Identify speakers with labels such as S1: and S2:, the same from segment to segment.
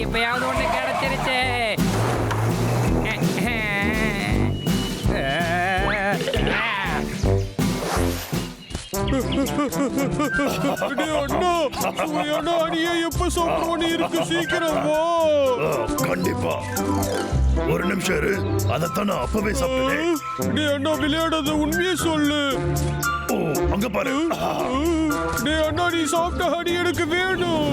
S1: இப்பயாவது ஒண்ணு கிடைச்சிருச்சு.
S2: எப்ப சாப்பிடுவோம் இருக்கு, சீக்கிரம் வா.
S3: கண்டிப்பா ஒரு நிமிஷம் இரு, அதைத்தான் நான் அப்பவே சாப்பிட்டேன்.
S2: அண்ணா விளையாடாத, உண்மையே சொல்லு.
S3: ஓ அங்க பாரு.
S2: அண்ணா நீ சாப்பிட்ட ஹனி எனக்கு வேணும்.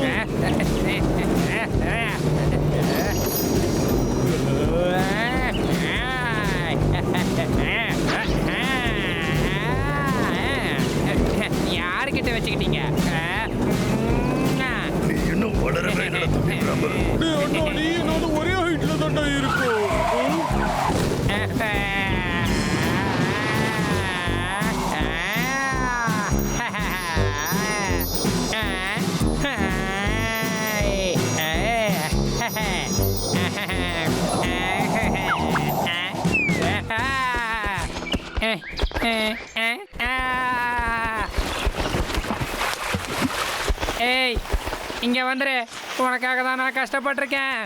S1: யாருக்கிட்ட வச்சுக்கிட்டீங்க?
S3: நீ இன்னும் வளரவே இல்லை தம்பி பிரபு.
S2: அண்ணா நீ என்னோட ஒரே ஹைட்ல தான்டா இருக்கும்.
S1: ஏய் இங்க வந்துரு, உனக்காக தான் நான் கஷ்டப்பட்டிருக்கேன்.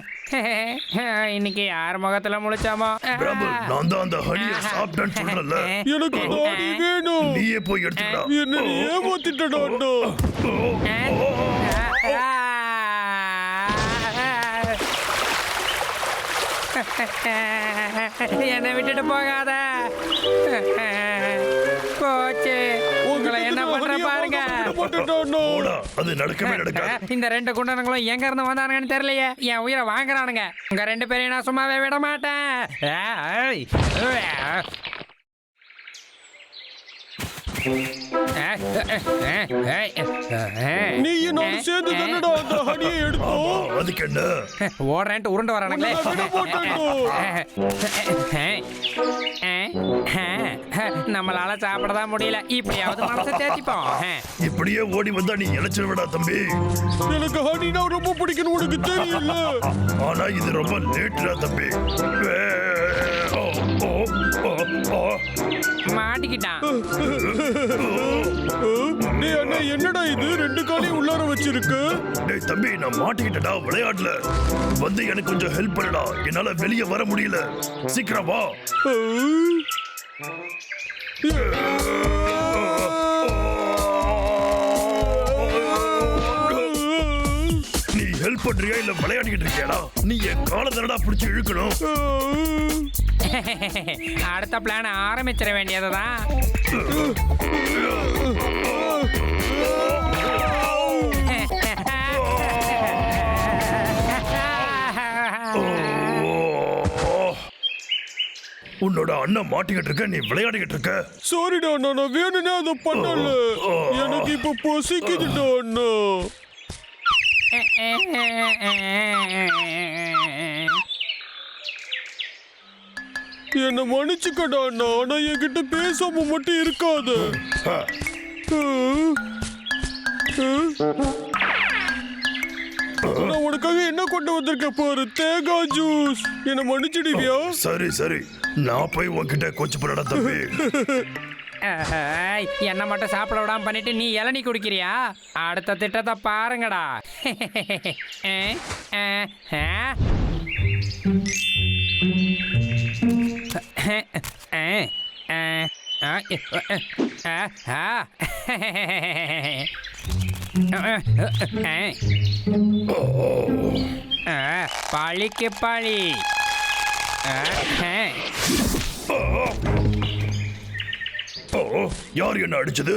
S1: இன்னைக்கு யார் முகத்துல முழிச்சாமோ.
S3: பிரபு நான் தான் அந்த ஹனியை சாப்பிட்டேன்னு சொன்னல.
S2: எனக்கு அந்த ஹனி வேணும்.
S3: நீயே போய் எடுத்துடா.
S2: என்ன நீ ஏமாத்திட்டடா அண்ணா.
S1: என்னை விட்டுட்டு போகாத. போச்சு, உங்களை என்ன பண்ற பாருங்க.
S3: அது நடக்கவே நடக்காது.
S1: இந்த ரெண்டு குண்டனுங்களும் எங்க இருந்து வந்தானுங்கன்னு தெரியலையே. என் உயிரை வாங்குறானுங்க. உங்க ரெண்டு பேரையும் நான் சும்மாவே விட மாட்டேன்.
S2: நீ என்னோட சேர்ந்து தானடா அந்த ஹனியை எடுத்தோம்.
S3: அதுக்கு என்ன
S1: ஓடுறேன்ட்டு உருண்டு வரானுங்களே. நம்மளால சாப்பிடதான் முடியல. இப்படியாவது மனசை தேத்திப்போம்.
S3: இப்படியே ஓடி வந்தா நீ இழைச்சிருவடா தம்பி.
S2: எனக்கு ஹனினா ரொம்ப பிடிக்கும், உனக்கு தெரியல.
S3: ஆனா இது ரொம்ப லேட்டா தம்பி.
S1: மாட்டிக்கிட்டான்.
S2: அண்ணா என்னடா இது, ரெண்டு காலையும் உள்ளார வச்சிருக்கு.
S3: டேய் தம்பி நான் மாட்டிக்கிட்டடா விளையாடல. வந்து எனக்கு கொஞ்சம் ஹெல்ப் பண்ணடா, என்னால வெளியே வர முடியல. சீக்கிரம் வா. நீ ஹெல்ப் பண்றியா இல்ல விளையாடிக்கிட்டு இருக்கியாடா? நீ என் காலை தரடா பிடிச்சு இழுக்கணும்.
S1: அடுத்த பிளான் ஆரம்பிச்சிட வேண்டியதுதான்.
S3: உன்னோட அண்ணன் மாட்டிக்கிட்டு இருக்க, நீ விளையாடிக்கிட்டு இருக்க.
S2: சாரிடா அண்ணா, நான் வேணும்னே அதை பண்ணல. எனக்கு இப்ப பசிக்குதுடா அண்ணா. என்ன மன்னிச்சுக்கடா அண்ணா, ஆனா என்கிட்ட பேசாம மட்டும் இருக்காது. நான் உனக்காக என்ன கொண்டு வந்திருக்கேன் பாரு, தேங்காய் ஜூஸ். என்ன மன்னிச்சிடுவியா?
S3: சரி சரி, நான் போய் உன்கிட்ட கொஞ்சம் போறடா தம்பி.
S1: என்ன மட்டும் சாப்பிட விடாம பண்ணிட்டு நீ இளநீ குடிக்கிறியா? அடுத்த திட்டத்தை பாருங்கடா. பழிக்கு பழி.
S3: யார் என்ன அடிச்சது?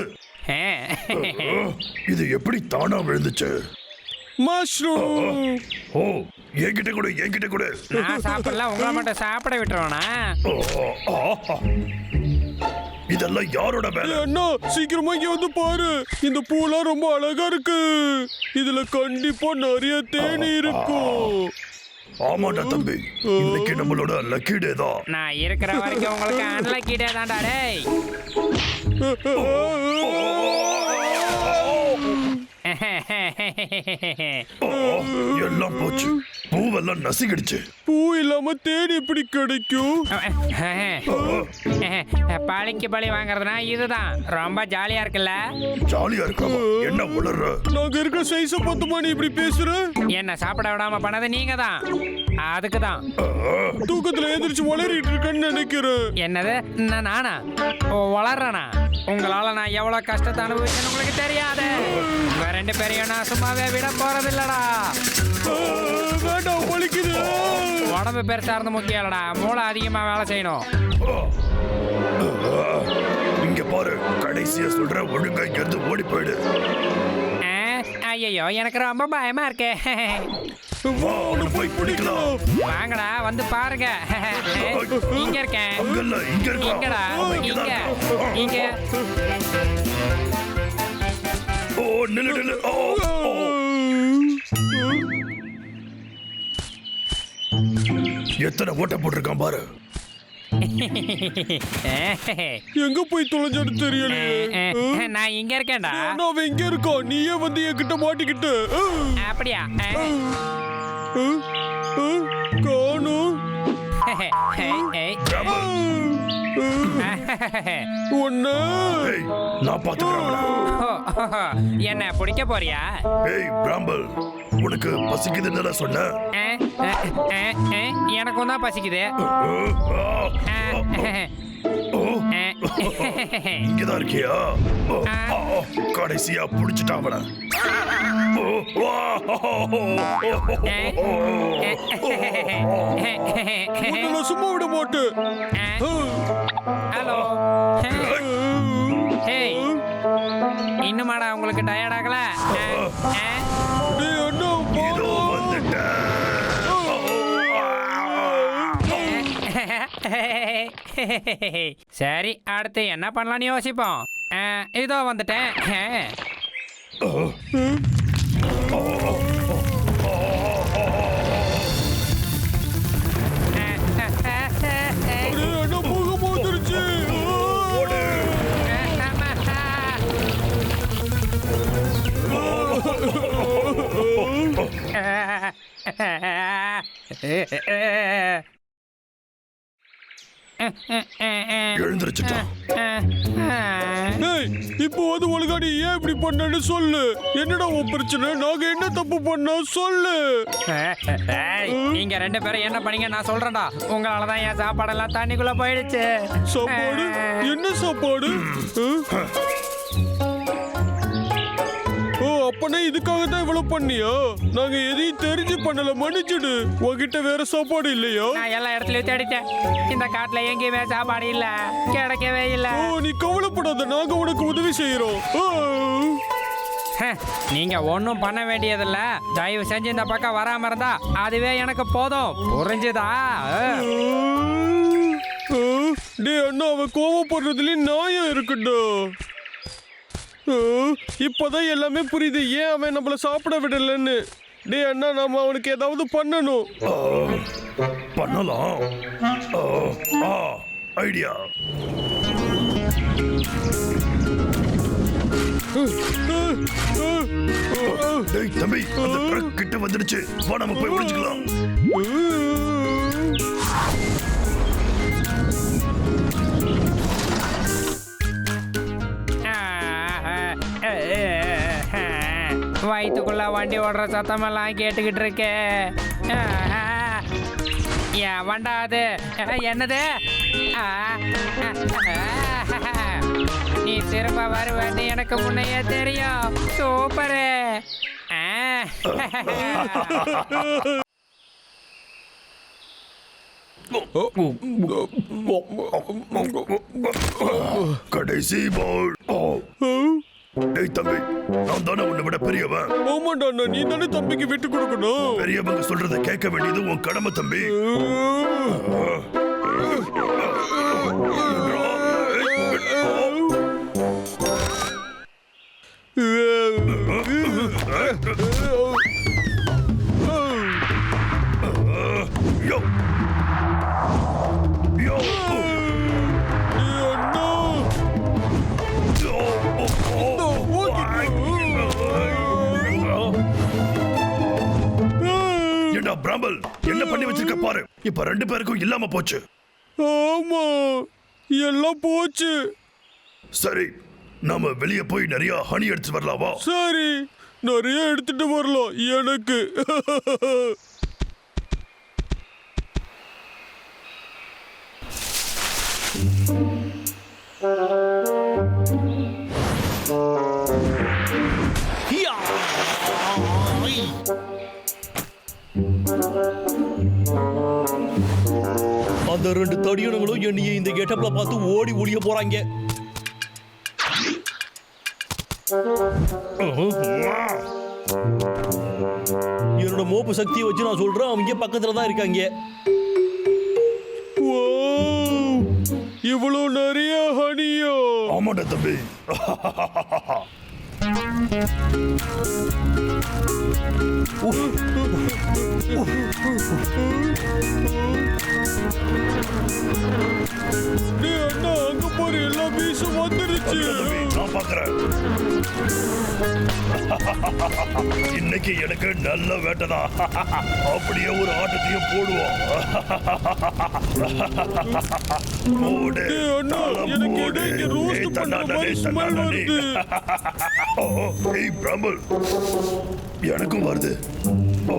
S3: இது எப்படி தானா விழுந்துச்சு?
S2: மஷ்ரூம்.
S3: ஓ என்கிட்ட கூட, என்கிட்ட கூட.
S1: நான் சாப்பிடல, உங்களை மட்டும் சாப்பிட விட்டுருவானா?
S3: இதெல்லாம் யாரோட வேலை?
S2: அண்ணா சீக்கிரமா இங்க வந்து பாரு, இந்த பூலாம் ரொம்ப அழகா இருக்கு. இதுல கண்டிப்பா நிறைய தேனி இருக்கும்.
S3: ஆமாடா தம்பி, இன்னைக்கு நம்மளோட லக்கி டே தான்.
S1: நான் இருக்கிற வரைக்கும் உங்களுக்கு அன்லக்கி டே தான்டா டேய்.
S3: எல்லாம் போச்சு, பூவெல்லாம் நசுக்கிடுச்சு.
S2: பூ இல்லாம தேடி எப்படி கிடைக்கும்?
S1: பழிக்கு பழி வாங்குறதுனா இதுதான் ரொம்ப ஜாலியா இருக்குல்ல.
S3: ஜாலியா இருக்காமா? என்ன உளற?
S2: நாங்க இருக்க சைஸ பார்த்துமா நீ இப்படி பேசுற?
S1: என்ன சாப்பிட விடாம பண்ணது நீங்க தான். அதுக்கு தான்
S2: தூக்கத்துல எந்திரிச்சு வளரிட்டு இருக்கேன்னு நினைக்கிறேன்.
S1: என்னது நானா வளர்றேனா? உங்களால நான் எவ்வளவு கஷ்டத்தை அனுபவிச்சேன்னு உங்களுக்கு தெரியாது. உங்க ரெண்டு பேரையும் நான் சும்மாவே விட போறது இல்லடா.
S2: வேண்டாம், வலிக்குது.
S1: உடம்பு பெருசா இருந்து முக்கியம் இல்லடா, மூளை அதிகமா வேலை செய்யணும்.
S3: இங்க பாரு, கடைசியா சொல்ற, ஒழுங்கா இங்க இருந்து ஓடி போயிடு.
S1: ஐயோ எனக்கு ரொம்ப பயமா இருக்கே.
S3: போய் பிடிக்கலாம்.
S1: வாங்கடா வந்து பாருங்க. இங்க இருக்கேன்.
S3: அங்கல்ல, இங்க இருக்கா?
S1: இங்கடா, இங்க இங்க.
S3: ஓ நில்லு நில்லு. ஓ எத்தனை ஓட்ட போட்டிருக்கான் பாரு.
S2: எங்க போய் தொலைஞ்சான்னு தெரியலையே.
S1: நான் இங்க இருக்கேன்டா.
S2: அவன் எங்க இருக்கான்? நீயே வந்து என்கிட்ட மாட்டிக்கிட்டு.
S1: அப்படியா?
S2: காணும். ஒன்னு
S3: நான் பாத்துக்கிறேன்.
S1: என்ன பிடிக்க போறியா?
S3: ஏய் பிராம்பல், உனக்கு பசிக்குதுன்னு சொன்ன.
S1: எனக்கும் தான் பசிக்குது.
S3: இங்கதான் இருக்கியா? கடைசியா புடிச்சிட்டா அவன.
S2: சும்மா விட மாட்டு.
S1: ஹலோ. இன்னுமாடா உங்களுக்கு டயர்ட் ஆகல?
S3: இதோ வந்துட்டேன்.
S1: சரி, அடுத்து என்ன பண்ணலாம்னு யோசிப்போம். இதோ வந்துட்டேன்.
S3: எழுந்திருச்சுட்டான்.
S2: இப்போ வந்து ஒழுங்காடி ஏன் இப்படி பண்ணன்னு சொல்லு. என்னடா உன் பிரச்சனை? நாங்க என்ன தப்பு பண்ணா சொல்லு.
S1: நீங்க ரெண்டு பேரும் என்ன பண்ணீங்க நான் சொல்றேன்டா. உங்களாலதான் என் சாப்பாடெல்லாம் தண்ணிக்குள்ள போயிடுச்சு.
S2: சாப்பாடு? என்ன சாப்பாடு? அப்பனே இதுக்காக தான் இவ்வளவு பண்ணியா? நாங்க எதையும் தெரிஞ்சு பண்ணல, மன்னிச்சுடு. உன்கிட்ட வேற சாப்பாடு இல்லையா?
S1: நான் எல்லா இடத்துலயும் தேடிட்டேன். இந்த காட்டுல எங்கேயுமே சாப்பாடு இல்ல, கிடைக்கவே இல்ல.
S2: நீ கவலைப்படாத, நாங்க உனக்கு உதவி செய்யறோம்.
S1: நீங்க ஒன்னும் பண்ண வேண்டியதில்ல. தயவு செஞ்சு இந்த பக்கம் வராம இருந்தா அதுவே எனக்கு போதும். புரிஞ்சுதா?
S2: டே அண்ணா, அவன் கோவப்படுறதுலயும் நியாயம் இருக்குடா. இப்பதான் எல்லாமே புரியுது ஏன் அவன் நம்மள சாப்பிட விடலன்னு. டே அண்ணா, நாம அவனுக்கு ஏதாவது பண்ணணும்.
S3: பண்ணலாம். ஐடியா. டேய் தம்பி, அந்த ட்ரக் கிட்ட வந்துடுச்சு. வா நம்ம போய் ஒளிஞ்சுக்கலாம்.
S1: வயிற்றுக்குள்ள வண்டி ஓடுற சத்தமெல்லாம் கேட்டுக்கிட்டு இருக்கே. ஏன் வண்டா அது? என்னது? நீ திரும்ப வருவேன்னு எனக்கு முன்னையே தெரியும். சூப்பரு.
S3: கடைசி பால். டேய் தம்பி, நான் தானே உன்னை விட பெரியவன்.
S2: ஆமாண்டா அண்ணா, நீ தானே தம்பிக்கு விட்டு கொடுக்கணும்.
S3: பெரியவங்க சொல்றதை கேட்க வேண்டியது உன் கடமை தம்பி. ஏண்டா பிராமல், என்ன பண்ணி வச்சிருக்க பாரு. இப்ப 2 பேருக்கும் இல்லாம போச்சு.
S2: ஆமா, எல்லாம் போச்சு.
S3: சரி, நாம வெளியே போய் நிறைய ஹனி எடுத்து வரலாமா?
S2: சரி, நிறைய எடுத்துட்டு வரலாம் எனக்கு.
S4: அந்த 2 தடியனுங்களும் என்னைய இந்த கெட்டப்ல பார்த்து ஓடி ஒளிய போறாங்க. என்னோட மோப்பு சக்தியை வச்சு நான் சொல்றேன், அவங்க பக்கத்துல தான் இருக்காங்க.
S2: இவ்வளவு நிறைய ஹனியோ?
S3: ஆமாடா தம்பி.
S2: அண்ணா, அங்க பாரு, எல்லா பீஸும் வந்துருச்சு.
S3: நான் பாக்குறேன். இன்னைக்கு எனக்கு நல்ல வேட்டைதான். அப்படியே ஒரு ஆட்டத்தையும் போடுவோம். போடு.
S2: அண்ணா, எனக்கு இங்க ரோஸ்ட் பண்ண மாதிரி ஸ்மெல் வருது.
S3: ஏய் பிராமல், எனக்கும் வருது. ஓ,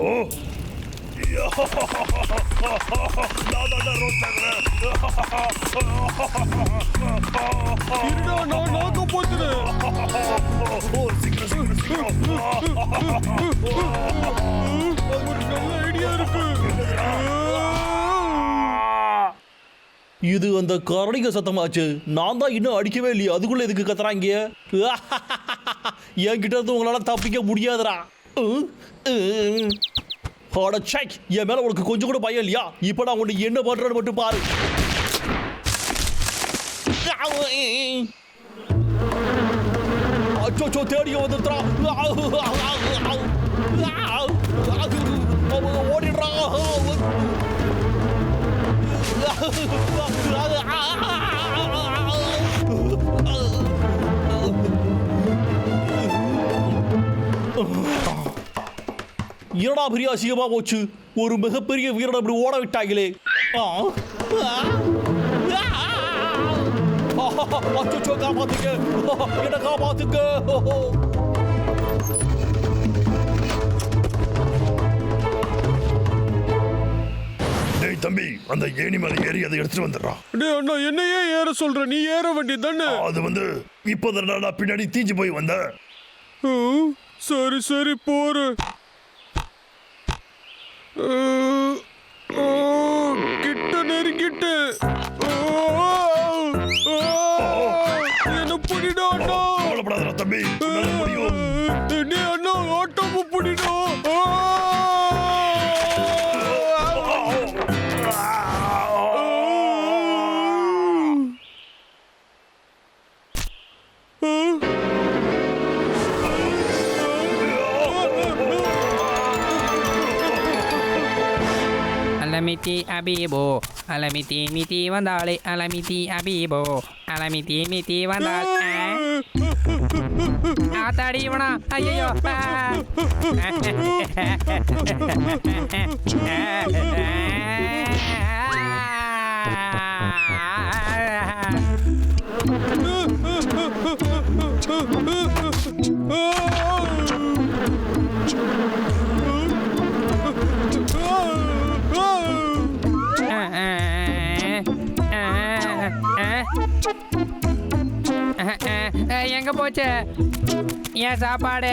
S2: நான் நாக்க போத்துறேன். ஒரு நல்ல ஐடியா இருக்கு.
S4: இது அந்த கரடிங்க சத்தமாச்சு. நான் தான் இன்னும் அடிக்கவே இல்லையா, அதுக்குள்ள எதுக்கு கத்துறாங்க? என்கிட்ட இருந்து உங்களால தப்பிக்க முடியாதுடா. என் மேல உனக்கு கொஞ்சம் கூட பயம் இல்லையா? இப்ப நான் உன்னை என்ன பண்றேன்னு மட்டும் பாரு. அச்சோ, தேடிய வந்துடுறா. ஓடிடுறா. என்னடா பெரிய அசிங்கமா போச்சு. ஒரு மிகப்பெரிய வீரனை அப்படி ஓட விட்டாங்களே. அச்சோ, காப்பாத்துங்க, என்ன காப்பாத்துங்க.
S3: டேய் தம்பி, அந்த ஏணி மேல ஏறி அதை எடுத்துட்டு வந்துடுறான்.
S2: டேய் அண்ணா, என்னையே ஏற சொல்ற? நீ ஏற வேண்டியது தானே?
S3: அது இப்போதான் நான் பின்னாடி தீஞ்சு போய் வந்தேன்.
S2: சரி சரி, போறேன். கிட்ட நெருங்கிட்டு என்ன புடிடா அண்ணா.
S3: கவலைப்படாதடா தம்பி, உன்னால முடியும்.
S2: நீ அண்ணா ஆட்டோம புடிடா.
S1: அலமிதி அபீபோ, அலமிதி மிதி வந்தாளே, அலமிதி அபீபோ, அலமிதி மிதி வந்தாள். ஆத்தாடி இவனா, ஐயோ. எங்க போச்சு என் சாப்பாடு?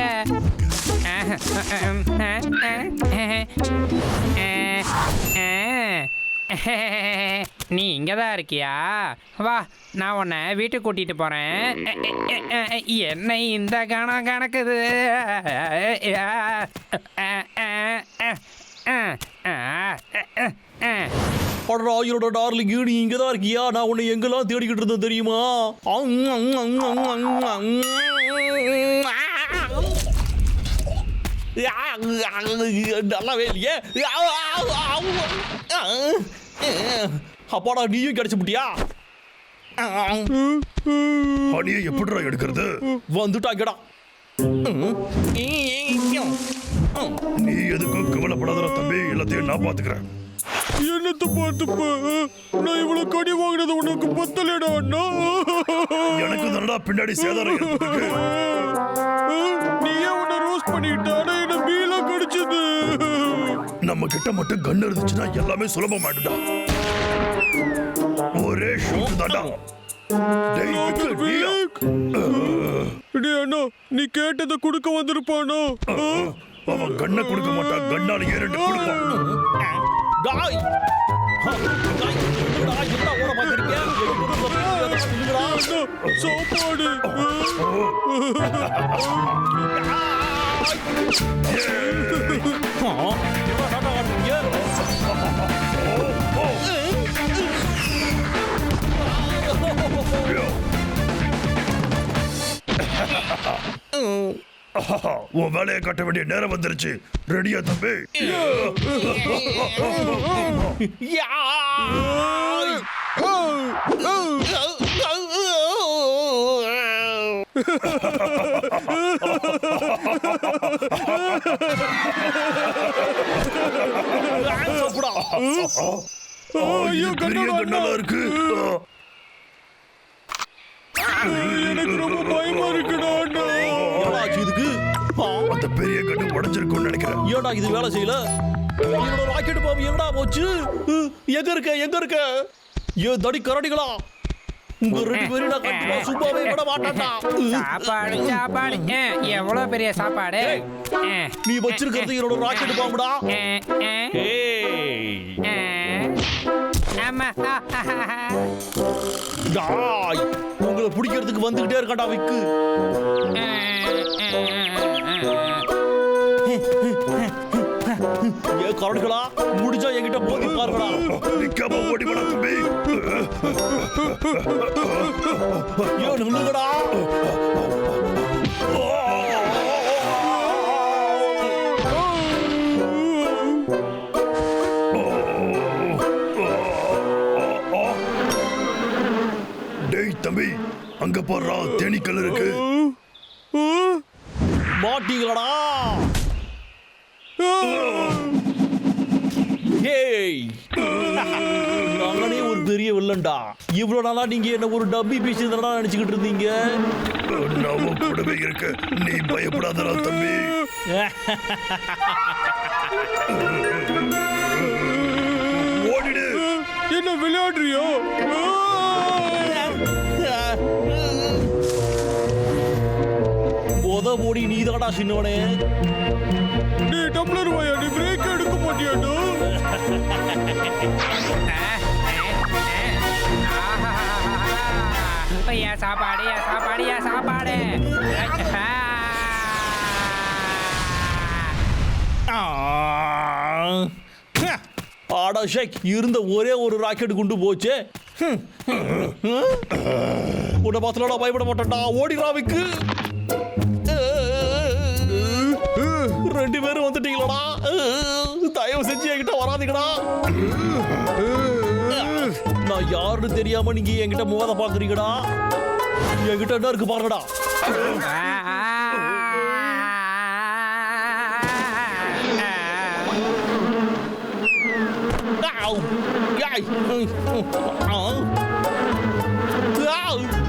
S1: நீ இங்கதான் இருக்கியா? வா, நான் உன்னை வீட்டுக்கு கூட்டிட்டு போறேன். என்ன இந்த கணம் கணக்குது?
S4: என்னோட டார்லிங், நீ இங்கதான் இருக்கியா? நான் உன்னை எங்கெல்லாம் தேடிக்கிட்டு இருந்தேன் தெரியுமா? நல்லாவே இல்லையே. அப்பாடா, நீயும் கிடைச்சு முட்டியா?
S3: எப்படிடா எடுக்கிறது?
S4: வந்துட்டாங்கடா.
S3: நீ எதுக்கும் கவலைப்படாத தம்பி, எல்லாத்தையும் நான் பாத்துக்கிறேன்.
S2: என்னத்த பார்த்துப்ப? நான் இவ்வளவு கடி வாங்கினது உனக்கு பத்தலடா அண்ணா.
S3: எனக்கு நல்லா பின்னாடி சேதாரம் ஏற்பட்டிருக்கு.
S2: நீயே உன்னை ரோஸ்ட் பண்ணிட்ட, ஆனா என்ன பீலா கடிச்சது.
S3: நம்ம கிட்ட மட்டும் கன் இருந்துச்சுன்னா எல்லாமே சுலபமாயிடுடா. ஒரே ஷூட் தான்டா. டேய் விக்கு, நீயா?
S2: டேய் அண்ணா, நீ கேட்டதை கொடுக்க வந்திருப்பானோ?
S3: அவன் கண்ணை கொடுக்க மாட்டான், கண்ணால ஏறிட்டு கொடுப்பான்.
S4: டாய் டாய் டாய் என்ன ஓட பாக்குறீங்க?
S2: சாப்பாடு.
S3: உன் வேலையை காட்ட வேண்டிய நேரம் வந்துருச்சு. ரெடியா தம்பி?
S2: ஐயோ,
S3: பெரிய
S2: கண்ணால
S3: கண்ணால இருக்கு.
S2: எனக்கு ரொம்ப பயமா இருக்குடா அண்ணா.
S4: இதுக்கு
S3: அந்த பெரிய கண்ணு உடைஞ்சிருக்கும்னு நினைக்கிறேன்.
S4: ஏடா இது வேலை செய்யல? என்னோட ராக்கெட் பாம்பு எங்கடா போச்சு? எங்க இருக்க? ஏ தடி கரடிகளா, உங்க ரெண்டு பேரும் நான் கண்டிப்பா சும்மாவே விட மாட்டேன்டா.
S1: சாப்பாடு எவ்வளவு பெரிய சாப்பாடு.
S4: நீ வச்சிருக்கிறது என்னோட ராக்கெட் பாம்புடா.
S1: ஆமா.
S4: டாய், உங்களை பிடிக்கிறதுக்கு வந்துகிட்டே இருக்காடா விக்கு. ஏ கரடிகளா, முடிஞ்சா என்கிட்ட மோதி பாருங்கடா.
S3: நிக்காம ஓடி போடா தம்பி.
S4: ஏ நில்லுங்கடா.
S3: டேய் தம்பி, அங்க போறா, தேனீக்கள் இருக்கு.
S4: மாட்டீங்களடா. ஏய், நானே ஒரு பெரிய வில்லன்டா. இவ்வளவு நாளா நீங்க என்ன ஒரு டப்பி பீஸ் நினைச்சுக்கிட்டு இருந்தீங்க.
S3: நான் கூடவே இருக்க, நீ பயப்படாதடா தம்பி. ஓடிடு.
S2: என்ன விளையாடுறியோ?
S4: போடி நீதாடா சின்னவனே.
S2: நீ டம்ளர் வாயா, நீ பிரேக் எடுக்க மாட்டியாடா?
S1: சாப்பாடு.
S4: ஆடா ஷேக், இருந்த ஒரே ஒரு ராக்கெட் குண்டு போச்சு. உன்னை பார்த்துலடா பயப்பட மாட்டேன்டா. ஓடிடா விக்கு. ரெண்டு பேரும் வந்துட்டீங்களா? தயவு செஞ்சு என்கிட்ட வராதீங்கடா. நான் யாருன்னு தெரியாம நீங்க என்கிட்ட மோத பாக்குறீங்கடா. என்கிட்ட என்ன இருக்கு பாருங்கடா.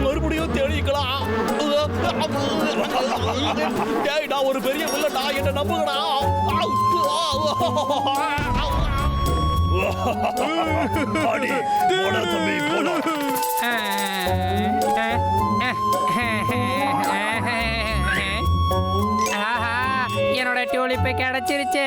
S4: மறுபடியும் தேடிக்கலாம். நான் ஒரு பெரிய வில்லடா, என்ன நம்புங்கடா.
S3: ஆடி, போடா தம்பி, போடா.
S1: என்னோட டியூலிப்பு கிடைச்சிருச்சு.